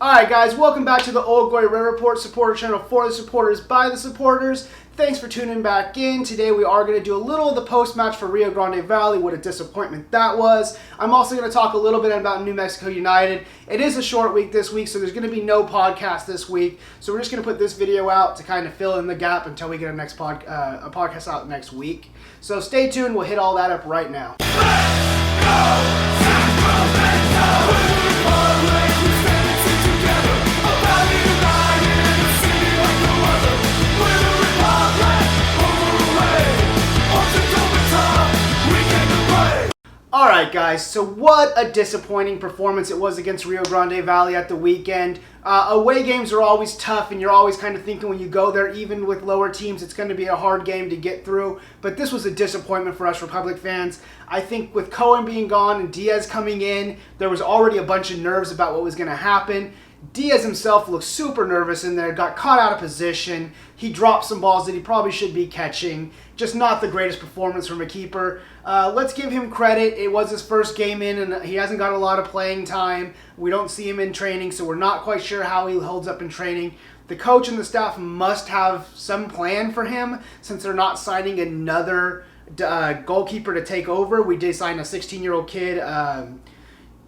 Alright guys, welcome back to the Old Glory Red Report supporter channel for the supporters by the supporters. Thanks for tuning back in. Today we are going to do a little of the post-match for Rio Grande Valley. What a disappointment that was. I'm also going to talk a little bit about New Mexico United. It is a short week this week, so there's going to be no podcast this week. So we're just going to put this video out to kind of fill in the gap until we get a podcast out next week. So stay tuned. We'll hit all that up right now. Let's go, Sacramento! Alright guys, so what a disappointing performance it was against Rio Grande Valley at the weekend. Away games are always tough, and you're always kind of thinking when you go there, even with lower teams, it's going to be a hard game to get through. But this was a disappointment for us Republic fans. I think with Cohen being gone and Diaz coming in, there was already a bunch of nerves about what was going to happen. Diaz himself looked super nervous in there, got caught out of position. He dropped some balls that he probably should be catching. Just not the greatest performance from a keeper. Let's give him credit. It was his first game in, and he hasn't got a lot of playing time. We don't see him in training, so we're not quite sure how he holds up in training. The coach and the staff must have some plan for him since they're not signing another goalkeeper to take over. We did sign a 16-year-old kid,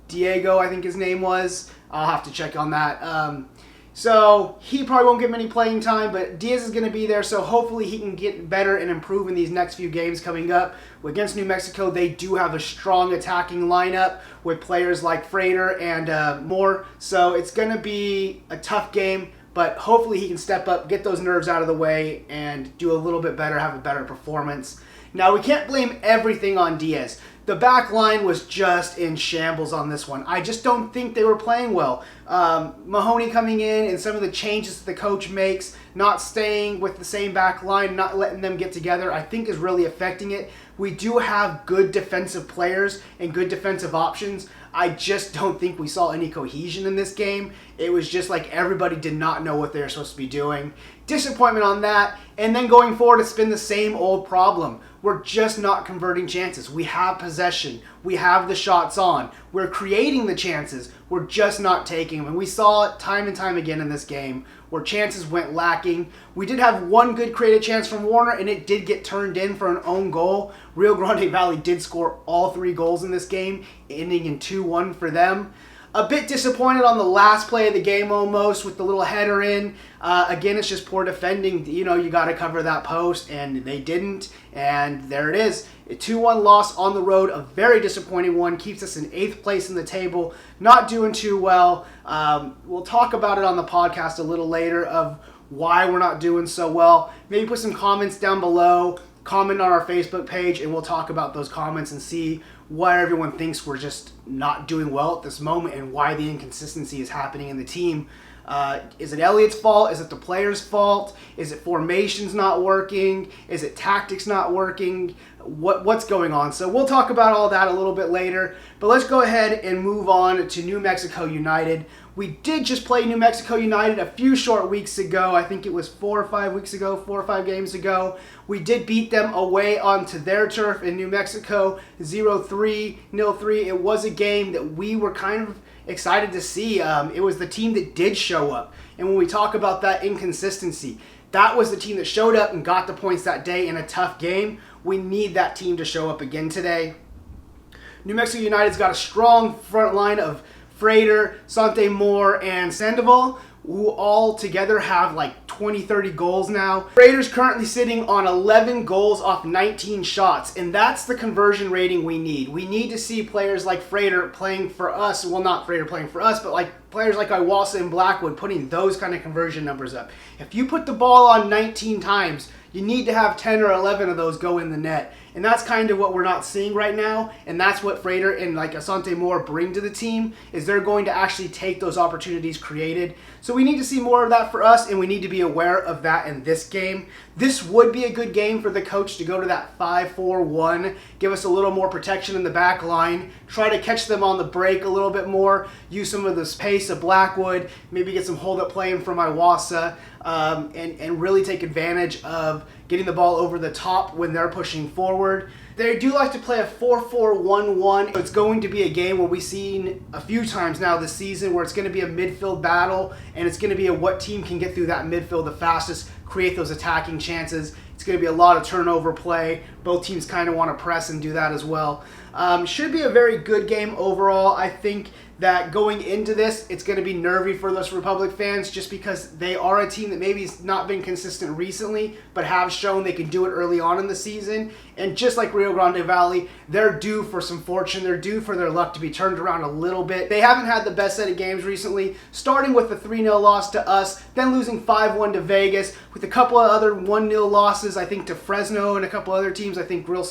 Diego, I think his name was. I'll have to check on that. So he probably won't get many playing time, but Diaz is going to be there, so hopefully he can get better and improve in these next few games coming up. Against New Mexico, they do have a strong attacking lineup with players like Frater and more, so it's going to be a tough game, but hopefully he can step up, get those nerves out of the way, and do a little bit better, have a better performance. Now, we can't blame everything on Diaz. The back line was just in shambles on this one. I just don't think they were playing well. Mahoney coming in and some of the changes that the coach makes, not staying with the same back line, not letting them get together, I think is really affecting it. We do have good defensive players and good defensive options. I just don't think we saw any cohesion in this game. It was just like everybody did not know what they were supposed to be doing. Disappointment on that. And then going forward, it's been the same old problem. We're just not converting chances. We have possession. We have the shots on. We're creating the chances. We're just not taking them. And we saw it time and time again in this game where chances went lacking. We did have one good created chance from Warner, and it did get turned in for an own goal. Rio Grande Valley did score all 3 goals in this game, ending in 2-1 for them. A bit disappointed on the last play of the game almost with the little header in. Again, it's just poor defending. You know, you got to cover that post, and they didn't. And there it is. A 2-1 loss on the road, a very disappointing one. Keeps us in 8th place in the table. Not doing too well. We'll talk about it on the podcast a little later of why we're not doing so well. Maybe put some comments down below. Comment on our Facebook page, and we'll talk about those comments and see why everyone thinks we're just not doing well at this moment and why the inconsistency is happening in the team. Is it Elliott's fault? Is it the players' fault? Is it formations not working? Is it tactics not working? What's going on? So we'll talk about all that a little bit later. But let's go ahead and move on to New Mexico United. We did just play New Mexico United a few short weeks ago. I think it was 4 or 5 games ago. We did beat them away onto their turf in New Mexico, 0-3, 0-3. It was a game that we were kind of excited to see. It was the team that did show up. And when we talk about that inconsistency, that was the team that showed up and got the points that day in a tough game. We need that team to show up again today. New Mexico United's got a strong front line of Frater, Sante Moore, and Sandoval, who all together have like 20-30 goals now. Frater's currently sitting on 11 goals off 19 shots, and that's the conversion rating we need. We need to see players like Frater playing for us, well, not Frater playing for us, but like players like Iwasa and Blackwood putting those kind of conversion numbers up. If you put the ball on 19 times, you need to have 10 or 11 of those go in the net. And that's kind of what we're not seeing right now. And that's what Frater and like Asante Moore bring to the team, is they're going to actually take those opportunities created. So we need to see more of that for us, and we need to be aware of that in this game. This would be a good game for the coach to go to that 5-4-1, give us a little more protection in the back line, try to catch them on the break a little bit more, use some of the pace of Blackwood, maybe get some hold-up playing from Iwasa. and really take advantage of getting the ball over the top when they're pushing forward. They do like to play a 4-4-1-1. It's going to be a game where we've seen a few times now this season where it's going to be a midfield battle, and it's going to be a what team can get through that midfield the fastest, create those attacking chances. It's going to be a lot of turnover play. Both teams kind of want to press and do that as well. Should be a very good game overall. I think that going into this, it's going to be nervy for those Republic fans just because they are a team that maybe has not been consistent recently, but have shown they can do it early on in the season. And just like Rio Grande Valley, they're due for some fortune. They're due for their luck to be turned around a little bit. They haven't had the best set of games recently, starting with a 3-0 loss to us, then losing 5-1 to Vegas, with a couple of other 1-0 losses, I think, to Fresno and a couple other teams. I think Real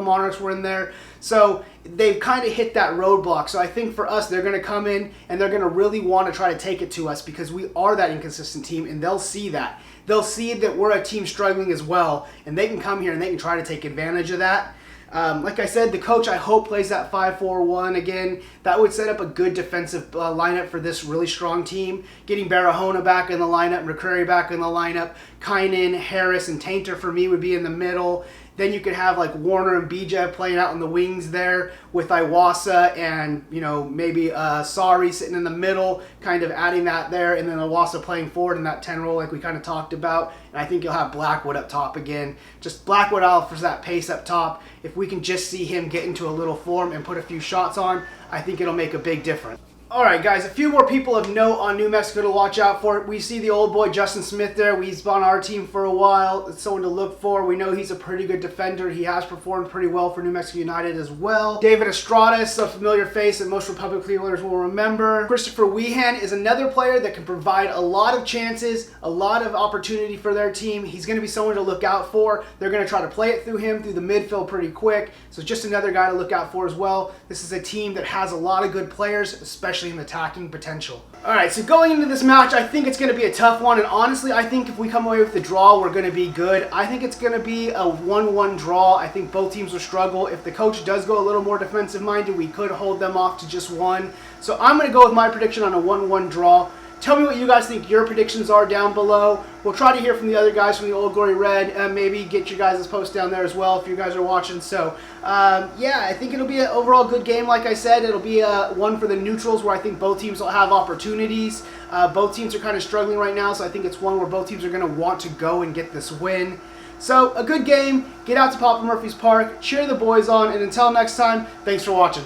Monarchs were in there. So they've kind of hit that roadblock. So I think for us, they're going to come in and they're going to really want to try to take it to us because we are that inconsistent team, and they'll see that. They'll see that we're a team struggling as well, and they can come here and they can try to take advantage of that. Like I said, the coach, I hope, plays that 5-4-1 again. That would set up a good defensive lineup for this really strong team. Getting Barahona back in the lineup, McCrary back in the lineup, Kynan, Harris, and Tainter for me would be in the middle. Then you could have like Warner and Bija playing out on the wings there with Iwasa and, maybe Sari sitting in the middle, kind of adding that there, and then Iwasa playing forward in that 10 role like we kind of talked about. And I think you'll have Blackwood up top again. Just Blackwood offers that pace up top. If we can just see him get into a little form and put a few shots on, I think it'll make a big difference. All right, guys, a few more people of note on New Mexico to watch out for. We see the old boy Justin Smith there. He's been on our team for a while. It's someone to look for. We know he's a pretty good defender. He has performed pretty well for New Mexico United as well. David Estrada is a familiar face that most Republic Clevelanders will remember. Christopher Weehan is another player that can provide a lot of chances, a lot of opportunity for their team. He's going to be someone to look out for. They're going to try to play it through him, through the midfield pretty quick. So just another guy to look out for as well. This is a team that has a lot of good players, especially in the attacking potential. Alright, so going into this match, I think it's going to be a tough one, and honestly, I think if we come away with the draw, we're going to be good. I think it's going to be a 1-1 draw. I think both teams will struggle. If the coach does go a little more defensive-minded, we could hold them off to just one. So I'm going to go with my prediction on a 1-1 draw. Tell me what you guys think your predictions are down below. We'll try to hear from the other guys from the Old Glory Red, and maybe get your guys' post down there as well if you guys are watching. So, yeah, I think it'll be an overall good game. Like I said, it'll be one for the neutrals where I think both teams will have opportunities. Both teams are kind of struggling right now, so I think it's one where both teams are going to want to go and get this win. So, a good game. Get out to Papa Murphy's Park, cheer the boys on, and until next time, thanks for watching.